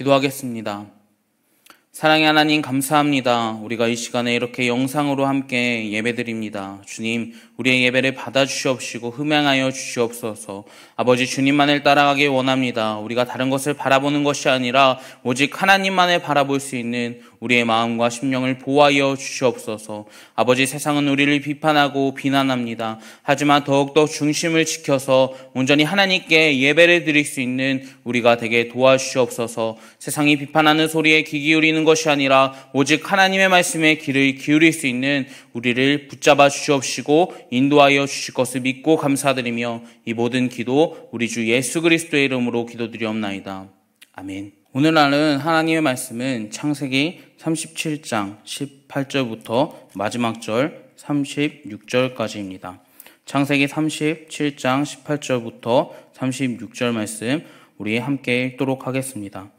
기도하겠습니다. 사랑의 하나님 감사합니다. 우리가 이 시간에 이렇게 영상으로 함께 예배드립니다. 주님, 우리의 예배를 받아주시옵시고 흠양하여 주시옵소서. 아버지, 주님만을 따라가길 원합니다. 우리가 다른 것을 바라보는 것이 아니라 오직 하나님만을 바라볼 수 있는 우리의 마음과 심령을 보호하여 주시옵소서. 아버지, 세상은 우리를 비판하고 비난합니다. 하지만 더욱더 중심을 지켜서 온전히 하나님께 예배를 드릴 수 있는 우리가 되게 도와주시옵소서. 세상이 비판하는 소리에 귀 기울이는 것이 아니라 오직 하나님의 말씀에 귀를 기울일 수 있는 우리를 붙잡아 주시옵시고 인도하여 주실 것을 믿고 감사드리며 이 모든 기도 우리 주 예수 그리스도의 이름으로 기도드리옵나이다. 아멘. 오늘날은 하나님의 말씀은 창세기 37장 18절부터 마지막 절 36절까지입니다. 창세기 37장 18절부터 36절 말씀 우리 함께 읽도록 하겠습니다.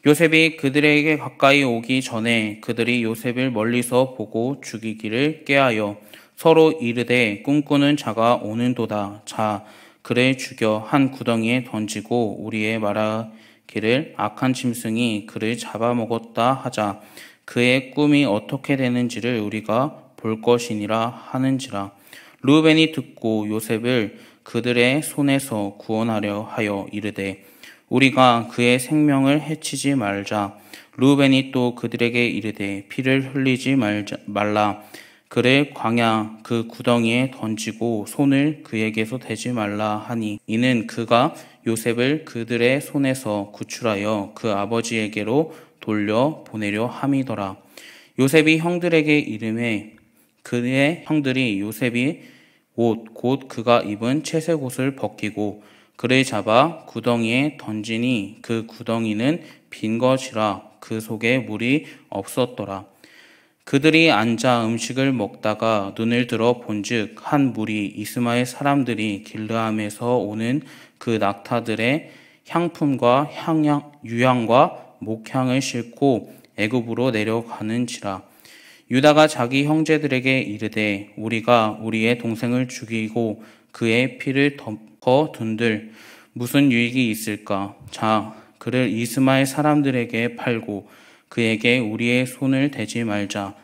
요셉이 그들에게 가까이 오기 전에 그들이 요셉을 멀리서 보고 죽이기를 꾀하여 서로 이르되 꿈꾸는 자가 오는도다. 자, 그를 죽여 한 구덩이에 던지고 우리의 말하기를 악한 짐승이 그를 잡아먹었다 하자. 그의 꿈이 어떻게 되는지를 우리가 볼 것이니라 하는지라. 르우벤이 듣고 요셉을 그들의 손에서 구원하려 하여 이르되 우리가 그의 생명을 해치지 말자. 르우벤이 또 그들에게 이르되 피를 흘리지 말라. 그를 광야 그 구덩이에 던지고 손을 그에게서 대지 말라 하니 이는 그가 요셉을 그들의 손에서 구출하여 그 아버지에게로 돌려 보내려 함이더라. 요셉이 형들에게 이르매 그의 형들이 요셉이 옷 곧 그가 입은 채색 옷을 벗기고 그를 잡아 구덩이에 던지니 그 구덩이는 빈 것이라 그 속에 물이 없었더라. 그들이 앉아 음식을 먹다가 눈을 들어 본즉 한 무리 이스마엘 사람들이 길르함에서 오는 그 낙타들의 향품과 유향과 목향을 싣고 애굽으로 내려가는지라. 유다가 자기 형제들에게 이르되 우리가 우리의 동생을 죽이고 그의 피를 덮어 둔들 무슨 유익이 있을까? 자, 그를 이스마엘 사람들에게 팔고 그에게 우리의 손을 대지 말자.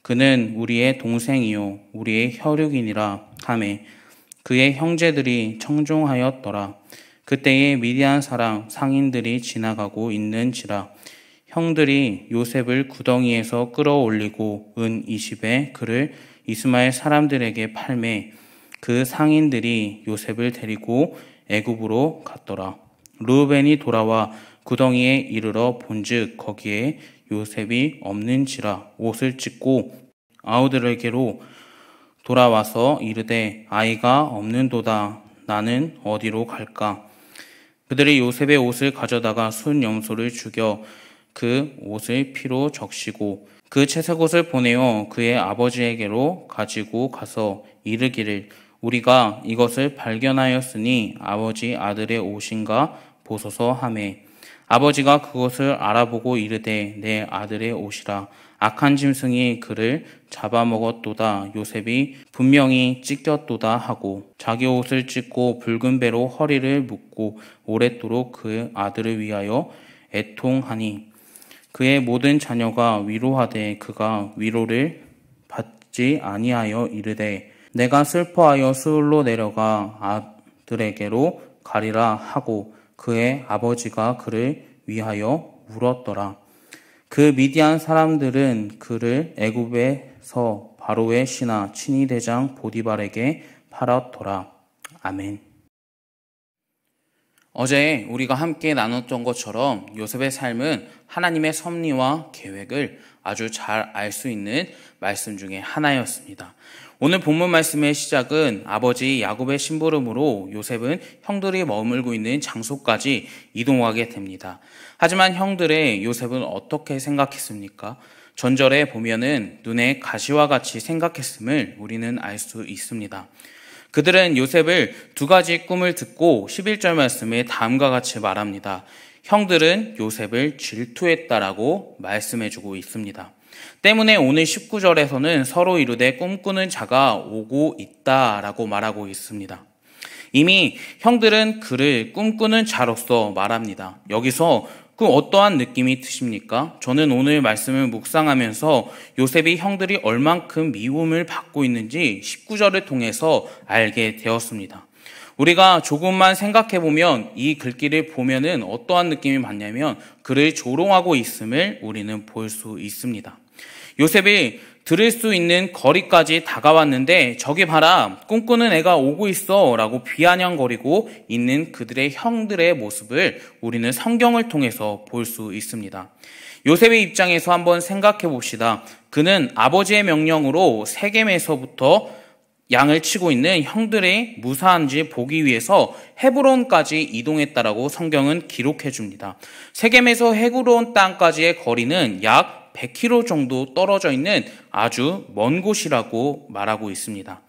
그는 우리의 동생이요 우리의 혈육이니라 하매 그의 형제들이 청종하였더라. 그때에 미디안 사람 상인들이 지나가고 있는지라. 형들이 요셉을 구덩이에서 끌어올리고 은 20에 그를 이스마엘 사람들에게 팔매 그 상인들이 요셉을 데리고 애굽으로 갔더라. 르우벤이 돌아와 구덩이에 이르러 본즉 거기에 요셉이 없는지라. 옷을 찢고 아우들에게로 돌아와서 이르되 아이가 없는도다. 나는 어디로 갈까? 그들이 요셉의 옷을 가져다가 순 염소를 죽여 그 옷을 피로 적시고 그 채색 옷을 보내어 그의 아버지에게로 가지고 가서 이르기를 우리가 이것을 발견하였으니 아버지 아들의 옷인가 보소서 하매 아버지가 그것을 알아보고 이르되 내 아들의 옷이라. 악한 짐승이 그를 잡아먹었도다. 요셉이 분명히 찢겼도다 하고 자기 옷을 찢고 붉은 배로 허리를 묶고 오랫도록 그 아들을 위하여 애통하니 그의 모든 자녀가 위로하되 그가 위로를 받지 아니하여 이르되 내가 슬퍼하여 스울로 내려가 아들에게로 가리라 하고 그의 아버지가 그를 위하여 울었더라. 그 미디안 사람들은 그를 애굽에서 바로의 신하 친위 대장 보디발에게 팔았더라. 아멘. 어제 우리가 함께 나눴던 것처럼 요셉의 삶은 하나님의 섭리와 계획을 아주 잘 알 수 있는 말씀 중에 하나였습니다. 오늘 본문 말씀의 시작은 아버지 야곱의 심부름으로 요셉은 형들이 머물고 있는 장소까지 이동하게 됩니다. 하지만 형들의 요셉은 어떻게 생각했습니까? 전절에 보면은 눈에 가시와 같이 생각했음을 우리는 알 수 있습니다. 그들은 요셉을 두 가지 꿈을 듣고 11절 말씀에 다음과 같이 말합니다. 형들은 요셉을 질투했다라고 말씀해주고 있습니다. 때문에 오늘 19절에서는 서로 이르되 꿈꾸는 자가 오고 있다라고 말하고 있습니다. 이미 형들은 그를 꿈꾸는 자로서 말합니다. 여기서 그럼 어떠한 느낌이 드십니까? 저는 오늘 말씀을 묵상하면서 요셉이 형들이 얼만큼 미움을 받고 있는지 19절을 통해서 알게 되었습니다. 우리가 조금만 생각해보면 이 글귀를 보면은 어떠한 느낌이 받냐면 그를 조롱하고 있음을 우리는 볼 수 있습니다. 요셉이 들을 수 있는 거리까지 다가왔는데 저기 봐라, 꿈꾸는 애가 오고 있어 라고 비아냥거리고 있는 그들의 형들의 모습을 우리는 성경을 통해서 볼 수 있습니다. 요셉의 입장에서 한번 생각해 봅시다. 그는 아버지의 명령으로 세겜에서부터 양을 치고 있는 형들의 무사한지 보기 위해서 헤브론까지 이동했다라고 성경은 기록해 줍니다. 세겜에서 헤브론 땅까지의 거리는 약 100km 정도 떨어져 있는 아주 먼 곳이라고 말하고 있습니다.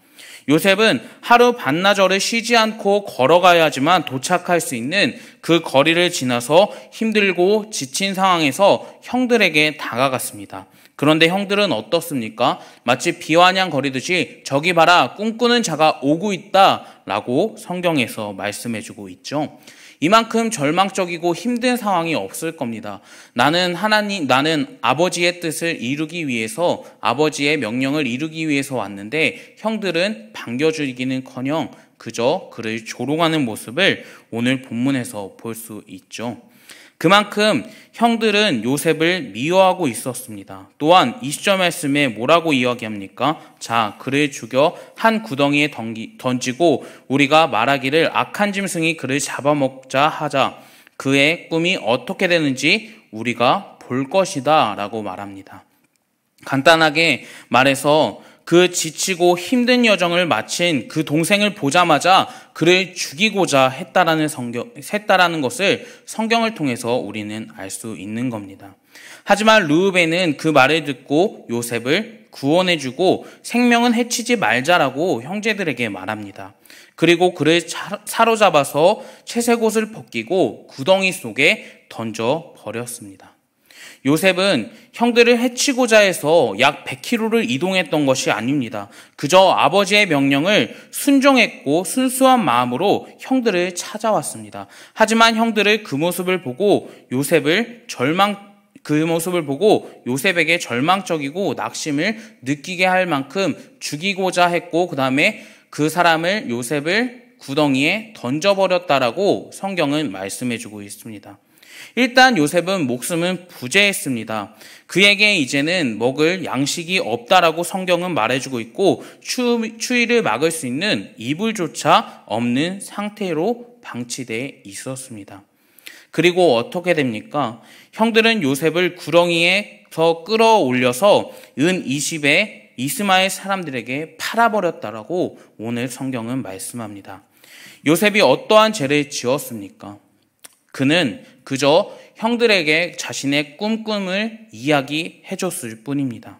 요셉은 하루 반나절을 쉬지 않고 걸어가야지만 도착할 수 있는 그 거리를 지나서 힘들고 지친 상황에서 형들에게 다가갔습니다. 그런데 형들은 어떻습니까? 마치 비아냥거리듯이 저기 봐라, 꿈꾸는 자가 오고 있다 라고 성경에서 말씀해주고 있죠. 이만큼 절망적이고 힘든 상황이 없을 겁니다. 나는 아버지의 뜻을 이루기 위해서, 아버지의 명령을 이루기 위해서 왔는데 형들은 반겨주기는커녕 그저 그를 조롱하는 모습을 오늘 본문에서 볼 수 있죠. 그만큼 형들은 요셉을 미워하고 있었습니다. 또한 20절 말씀에 뭐라고 이야기합니까? 자, 그를 죽여 한 구덩이에 던지고 우리가 말하기를 악한 짐승이 그를 잡아먹자 하자. 그의 꿈이 어떻게 되는지 우리가 볼 것이다 라고 말합니다. 간단하게 말해서 그 지치고 힘든 여정을 마친 그 동생을 보자마자 그를 죽이고자 했다라는 것을 성경을 통해서 우리는 알 수 있는 겁니다. 하지만 르우벤은 그 말을 듣고 요셉을 구원해주고 생명은 해치지 말자라고 형제들에게 말합니다. 그리고 그를 사로잡아서 채색옷을 벗기고 구덩이 속에 던져버렸습니다. 요셉은 형들을 해치고자 해서 약 100km를 이동했던 것이 아닙니다. 그저 아버지의 명령을 순종했고 순수한 마음으로 형들을 찾아왔습니다. 하지만 형들을 그 모습을 보고 요셉에게 절망적이고 낙심을 느끼게 할 만큼 죽이고자 했고, 그 다음에 요셉을 구덩이에 던져버렸다라고 성경은 말씀해주고 있습니다. 일단 요셉은 목숨은 부재했습니다. 그에게 이제는 먹을 양식이 없다라고 성경은 말해주고 있고 추위를 막을 수 있는 이불조차 없는 상태로 방치되어 있었습니다. 그리고 어떻게 됩니까? 형들은 요셉을 구덩이에서 끌어올려서 은 20에 이스마엘 사람들에게 팔아버렸다라고 오늘 성경은 말씀합니다. 요셉이 어떠한 죄를 지었습니까? 그는 그저 형들에게 자신의 꿈을 이야기해줬을 뿐입니다.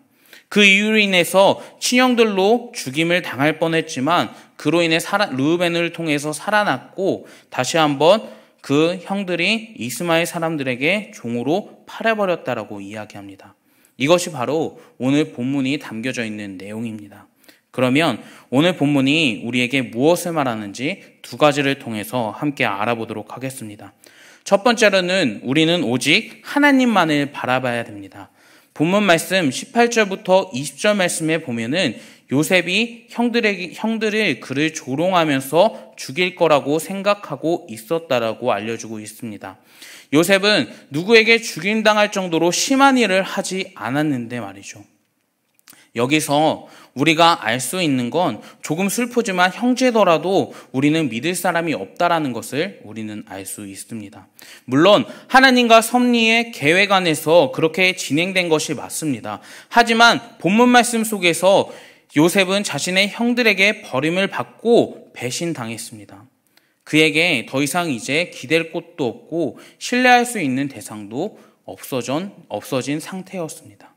그 이유로 인해서 친형들로 죽임을 당할 뻔했지만 그로 인해 르우벤을 통해서 살아났고 다시 한번 그 형들이 이스마엘 사람들에게 종으로 팔아버렸다라고 이야기합니다. 이것이 바로 오늘 본문이 담겨져 있는 내용입니다. 그러면 오늘 본문이 우리에게 무엇을 말하는지 두 가지를 통해서 함께 알아보도록 하겠습니다. 첫 번째로는 우리는 오직 하나님만을 바라봐야 됩니다. 본문 말씀 18절부터 20절 말씀에 보면은 요셉이 형들을 그를 조롱하면서 죽일 거라고 생각하고 있었다라고 알려주고 있습니다. 요셉은 누구에게 죽임당할 정도로 심한 일을 하지 않았는데 말이죠. 여기서 우리가 알 수 있는 건 조금 슬프지만 형제더라도 우리는 믿을 사람이 없다라는 것을 우리는 알 수 있습니다. 물론 하나님과 섭리의 계획 안에서 그렇게 진행된 것이 맞습니다. 하지만 본문 말씀 속에서 요셉은 자신의 형들에게 버림을 받고 배신당했습니다. 그에게 더 이상 이제 기댈 곳도 없고 신뢰할 수 있는 대상도 없어진 상태였습니다.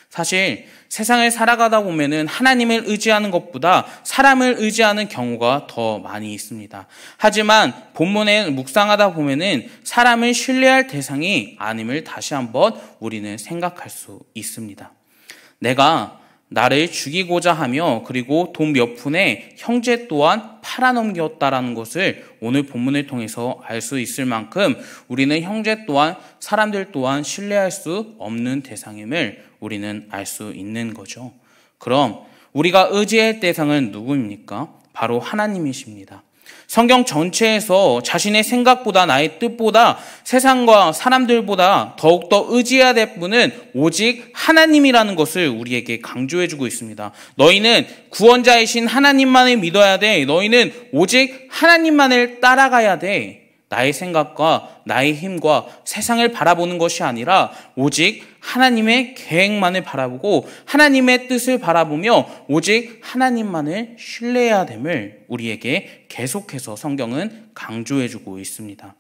사실 세상을 살아가다 보면은 하나님을 의지하는 것보다 사람을 의지하는 경우가 더 많이 있습니다. 하지만 본문에 묵상하다 보면은 사람을 신뢰할 대상이 아님을 다시 한번 우리는 생각할 수 있습니다. 내가 나를 죽이고자 하며 그리고 돈 몇 푼에 형제 또한 팔아넘겼다라는 것을 오늘 본문을 통해서 알 수 있을 만큼 우리는 형제 또한 사람들 또한 신뢰할 수 없는 대상임을 우리는 알 수 있는 거죠. 그럼 우리가 의지할 대상은 누구입니까? 바로 하나님이십니다. 성경 전체에서 자신의 생각보다 나의 뜻보다 세상과 사람들보다 더욱더 의지해야 될 분은 오직 하나님이라는 것을 우리에게 강조해주고 있습니다. 너희는 구원자이신 하나님만을 믿어야 돼. 너희는 오직 하나님만을 따라가야 돼. 나의 생각과 나의 힘과 세상을 바라보는 것이 아니라 오직 하나님의 계획만을 바라보고 하나님의 뜻을 바라보며 오직 하나님만을 신뢰해야 됨을 우리에게 계속해서 성경은 강조해주고 있습니다.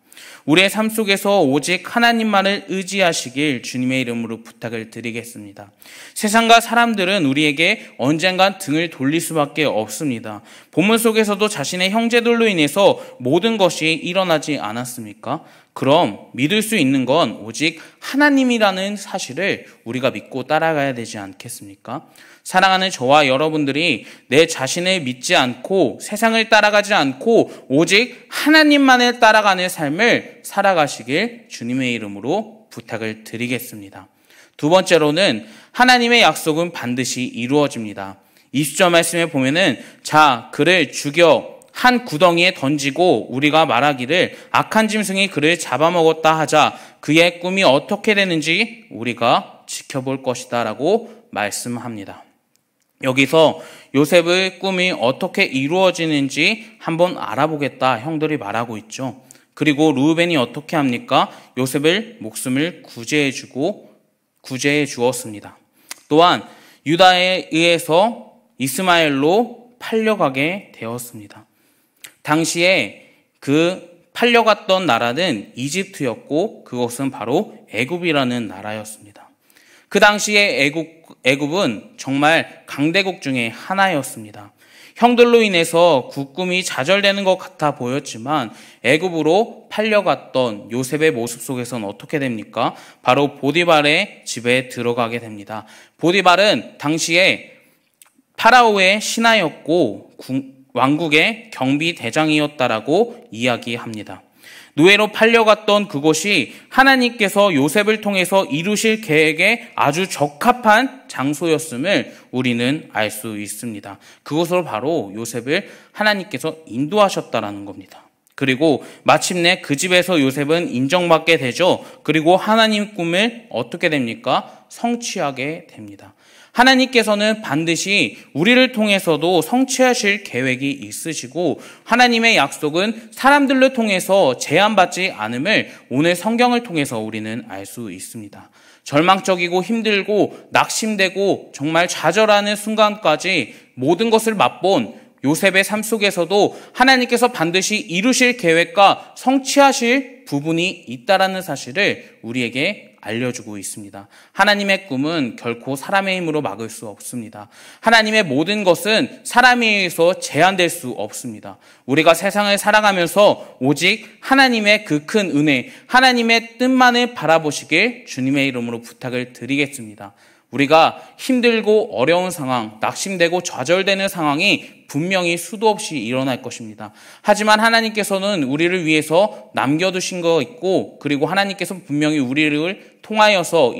우리의 삶 속에서 오직 하나님만을 의지하시길 주님의 이름으로 부탁을 드리겠습니다. 세상과 사람들은 우리에게 언젠간 등을 돌릴 수밖에 없습니다. 본문 속에서도 자신의 형제들로 인해서 모든 것이 일어나지 않았습니까? 그럼 믿을 수 있는 건 오직 하나님이라는 사실을 우리가 믿고 따라가야 되지 않겠습니까? 사랑하는 저와 여러분들이 내 자신을 믿지 않고 세상을 따라가지 않고 오직 하나님만을 따라가는 삶을 살아가시길 주님의 이름으로 부탁을 드리겠습니다. 두 번째로는 하나님의 약속은 반드시 이루어집니다. 20절 말씀에 보면은 자 그를 죽여 한 구덩이에 던지고 우리가 말하기를 악한 짐승이 그를 잡아먹었다 하자 그의 꿈이 어떻게 되는지 우리가 지켜볼 것이다 라고 말씀합니다. 여기서 요셉의 꿈이 어떻게 이루어지는지 한번 알아보겠다 형들이 말하고 있죠. 그리고 르우벤이 어떻게 합니까? 요셉을 목숨을 구제해 주었습니다. 또한 유다에 의해서 이스마엘로 팔려가게 되었습니다. 당시에 그 팔려갔던 나라는 이집트였고 그것은 바로 애굽이라는 나라였습니다. 그 당시에 애굽은 정말 강대국 중에 하나였습니다. 형들로 인해서 국금이 좌절되는 것 같아 보였지만 애굽으로 팔려갔던 요셉의 모습 속에서는 어떻게 됩니까? 바로 보디발의 집에 들어가게 됩니다. 보디발은 당시에 파라오의 신하였고 왕국의 경비대장이었다라고 이야기합니다. 노예로 팔려갔던 그곳이 하나님께서 요셉을 통해서 이루실 계획에 아주 적합한 장소였음을 우리는 알 수 있습니다. 그곳으로 바로 요셉을 하나님께서 인도하셨다라는 겁니다. 그리고 마침내 그 집에서 요셉은 인정받게 되죠. 그리고 하나님 꿈을 어떻게 됩니까? 성취하게 됩니다. 하나님께서는 반드시 우리를 통해서도 성취하실 계획이 있으시고 하나님의 약속은 사람들을 통해서 제한받지 않음을 오늘 성경을 통해서 우리는 알 수 있습니다. 절망적이고 힘들고 낙심되고 정말 좌절하는 순간까지 모든 것을 맛본 요셉의 삶 속에서도 하나님께서 반드시 이루실 계획과 성취하실 부분이 있다라는 사실을 우리에게 알려주고 있습니다. 하나님의 꿈은 결코 사람의 힘으로 막을 수 없습니다. 하나님의 모든 것은 사람에 의해서 제한될 수 없습니다. 우리가 세상을 살아가면서 오직 하나님의 그 큰 은혜, 하나님의 뜻만을 바라보시길 주님의 이름으로 부탁을 드리겠습니다. 우리가 힘들고 어려운 상황, 낙심되고 좌절되는 상황이 분명히 수도 없이 일어날 것입니다. 하지만 하나님께서는 우리를 위해서 남겨두신 거 있고 그리고 하나님께서 분명히 우리를 통하여서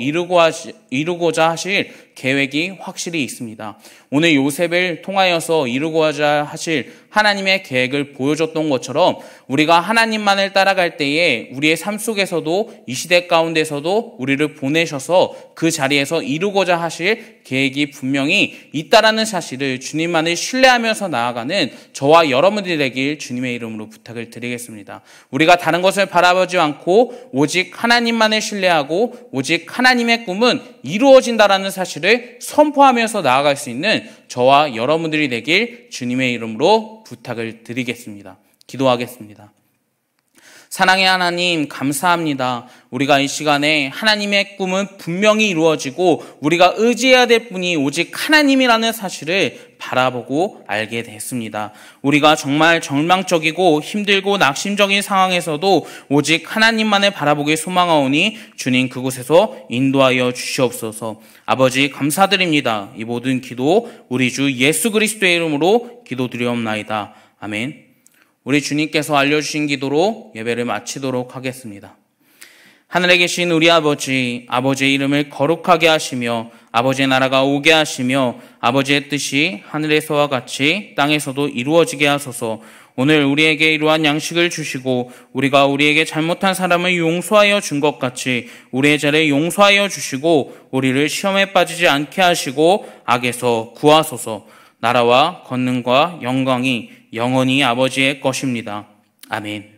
이루고자 하실 계획이 확실히 있습니다. 오늘 요셉을 통하여서 이루고자 하실 하나님의 계획을 보여줬던 것처럼 우리가 하나님만을 따라갈 때에 우리의 삶 속에서도 이 시대 가운데서도 우리를 보내셔서 그 자리에서 이루고자 하실 계획이 분명히 있다라는 사실을 주님만을 신뢰하면서 나아가는 저와 여러분들이 되길 주님의 이름으로 부탁을 드리겠습니다. 우리가 다른 것을 바라보지 않고 오직 하나님만을 신뢰하고 오직 하나님의 꿈은 이루어진다라는 사실을 선포하면서 나아갈 수 있는 저와 여러분들이 되길 주님의 이름으로 부탁을 드리겠습니다. 기도하겠습니다. 사랑의 하나님 감사합니다. 우리가 이 시간에 하나님의 꿈은 분명히 이루어지고 우리가 의지해야 될 분이 오직 하나님이라는 사실을 바라보고 알게 됐습니다. 우리가 정말 절망적이고 힘들고 낙심적인 상황에서도 오직 하나님만을 바라보기 소망하오니 주님 그곳에서 인도하여 주시옵소서. 아버지 감사드립니다. 이 모든 기도 우리 주 예수 그리스도의 이름으로 기도드리옵나이다. 아멘. 우리 주님께서 알려주신 기도로 예배를 마치도록 하겠습니다. 하늘에 계신 우리 아버지, 아버지의 이름을 거룩하게 하시며 아버지의 나라가 오게 하시며 아버지의 뜻이 하늘에서와 같이 땅에서도 이루어지게 하소서. 오늘 우리에게 이러한 양식을 주시고 우리가 우리에게 잘못한 사람을 용서하여 준 것 같이 우리의 죄를 용서하여 주시고 우리를 시험에 빠지지 않게 하시고 악에서 구하소서. 나라와 권능과 영광이 영원히 아버지의 것입니다. 아멘.